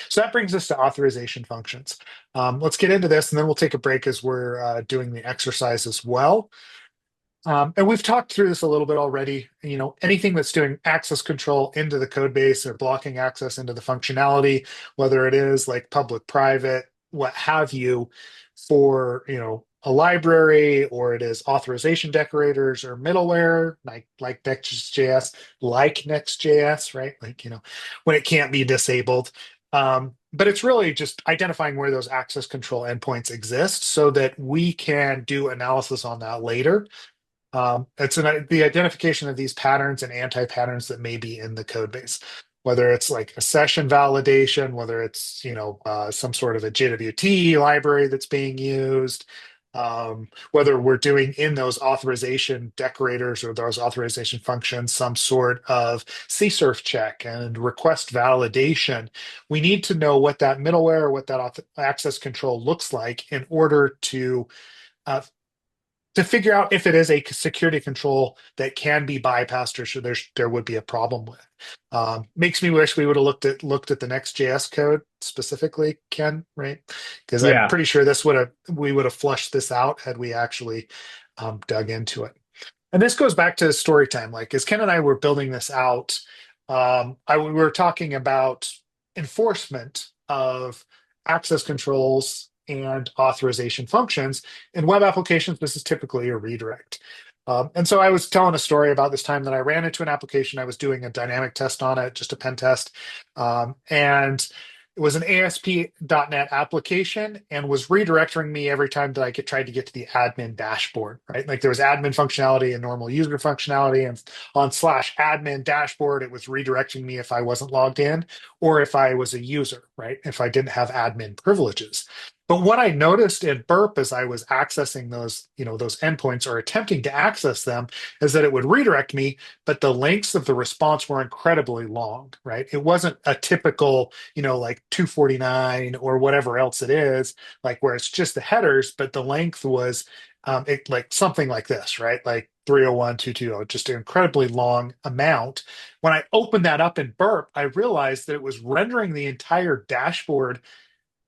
So that brings us to authorization functions. Let's get into this, and then we'll take a break as we're doing the exercise as well. And we've talked through this a little bit already. Anything that's doing access control into the code base or blocking access into the functionality, whether it is like public, private, what have you, for a library, or it is authorization decorators or middleware, like Next.js, like Next.js, right? Like when it can't be disabled. But it's really just identifying where those access control endpoints exist so that we can do analysis on that later. The identification of these patterns and anti-patterns that may be in the code base, whether it's like a session validation, whether it's some sort of a JWT library that's being used, whether we're doing in those authorization decorators or those authorization functions some sort of CSRF check and request validation. We need to know what that middleware or what that access control looks like in order uh, to figure out if it is a security control that can be bypassed or should there would be a problem with. Makes me wish we would have looked at the Next.js code specifically, Ken, right? Because I'm Yeah. pretty sure we would have flushed this out had we actually dug into it. And this goes back to story time. Like as Ken and I were building this out, we were talking about enforcement of access controls and authorization functions. In web applications, this is typically a redirect. And so I was telling a story about this time that I ran into an application. I was doing a dynamic test on it, just a pen test. And it was an ASP.NET application and was redirecting me every time that tried to get to the admin dashboard, right? Like there was admin functionality and normal user functionality. And on /admin dashboard, it was redirecting me if I wasn't logged in or if I was a user, right? If I didn't have admin privileges. But what I noticed in Burp as I was accessing those endpoints or attempting to access them is that it would redirect me, but the lengths of the response were incredibly long, right? It wasn't a typical, like 249 or whatever else it is, like where it's just the headers, but the length was like something like this, right? Like 301, 220, just an incredibly long amount. When I opened that up in Burp, I realized that it was rendering the entire dashboard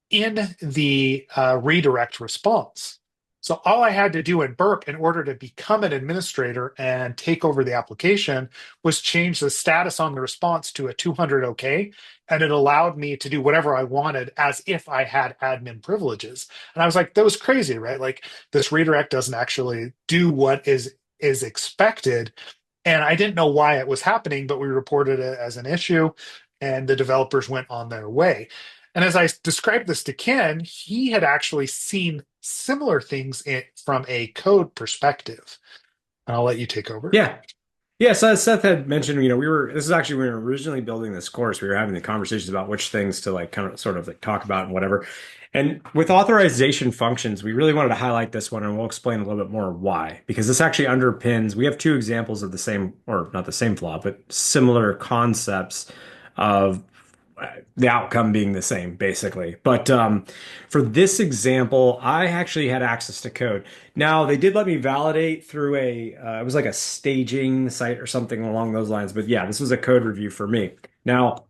in the redirect response. So all I had to do in Burp in order to become an administrator and take over the application was change the status on the response to a 200 OK, and it allowed me to do whatever I wanted as if I had admin privileges. And I was like, that was crazy, right? Like this redirect doesn't actually do what is expected. And I didn't know why it was happening, but we reported it as an issue, and the developers went on their way. And as I described this to Ken, he had actually seen similar things from a code perspective. And I'll let you take over. Yeah. Yeah, so as Seth had mentioned, this is actually, when we were originally building this course, we were having the conversations about which things to like kind of sort of like talk about and whatever. And with authorization functions, we really wanted to highlight this one, and we'll explain a little bit more why, because this actually underpins, we have two examples of the same, or not the same flaw, but similar concepts of the outcome being the same, basically. But for this example, I actually had access to code. Now, they did let me validate through it was like a staging site or something along those lines. But yeah, this was a code review for me. Now,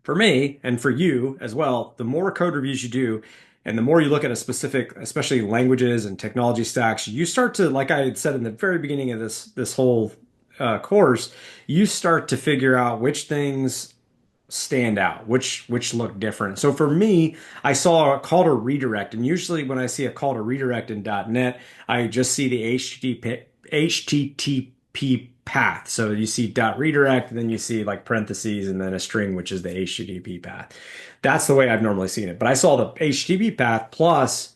for me and for you as well, the more code reviews you do, and the more you look at a specific, especially languages and technology stacks, you start to, like I had said in the very beginning of this whole course, you start to figure out which things stand out, which look different. So for me, I saw a call to redirect, and usually when I see a call to redirect in .NET, I just see the HTTP path. So you see dot redirect, and then you see like parentheses and then a string, which is the HTTP path. That's the way I've normally seen it. But I saw the HTTP path plus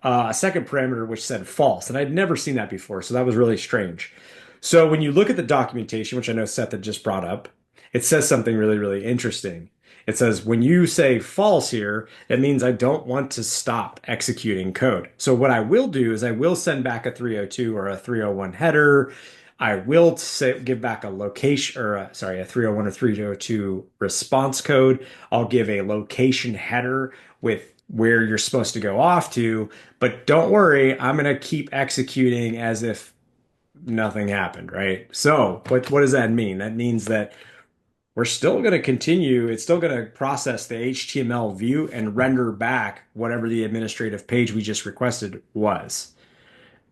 a second parameter which said false, and I'd never seen that before. So that was really strange. So when you look at the documentation, which I know Seth had just brought up, it says something really, really interesting. It says, when you say false here, that means I don't want to stop executing code. So what I will do is I will send back a 302 or a 301 header. I will give back a location, or sorry, a 301 or 302 response code. I'll give a location header with where you're supposed to go off to, but don't worry, I'm going to keep executing as if nothing happened, right? So what does that mean? That means that we're still going to continue. It's still going to process the HTML view and render back whatever the administrative page we just requested was.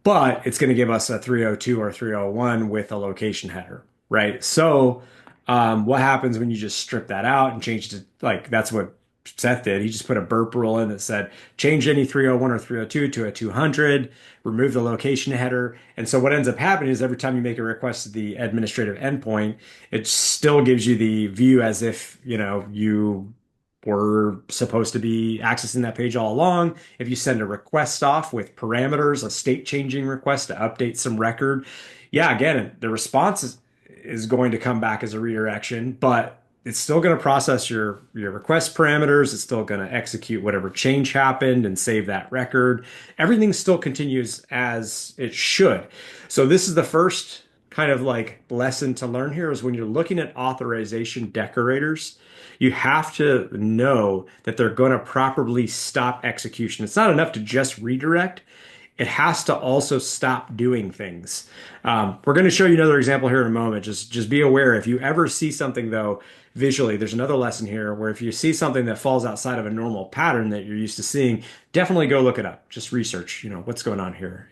But it's going to give us a 302 or 301 with a location header, right? So what happens when you just strip that out and change it to, like, that's what Seth did. He just put a burp rule in that said change any 301 or 302 to a 200, remove the location header. And so what ends up happening is every time you make a request to the administrative endpoint, it still gives you the view as if, you were supposed to be accessing that page all along. If you send a request off with parameters, a state changing request to update some record, yeah, again, the response is going to come back as a redirection, but it's still going to process your request parameters. It's still going to execute whatever change happened and save that record. Everything still continues as it should. So this is the first kind of like lesson to learn here is when you're looking at authorization decorators, you have to know that they're going to properly stop execution. It's not enough to just redirect. It has to also stop doing things. We're going to show you another example here in a moment. Just be aware if you ever see something though visually, there's another lesson here where if you see something that falls outside of a normal pattern that you're used to seeing, definitely go look it up. Just research, what's going on here.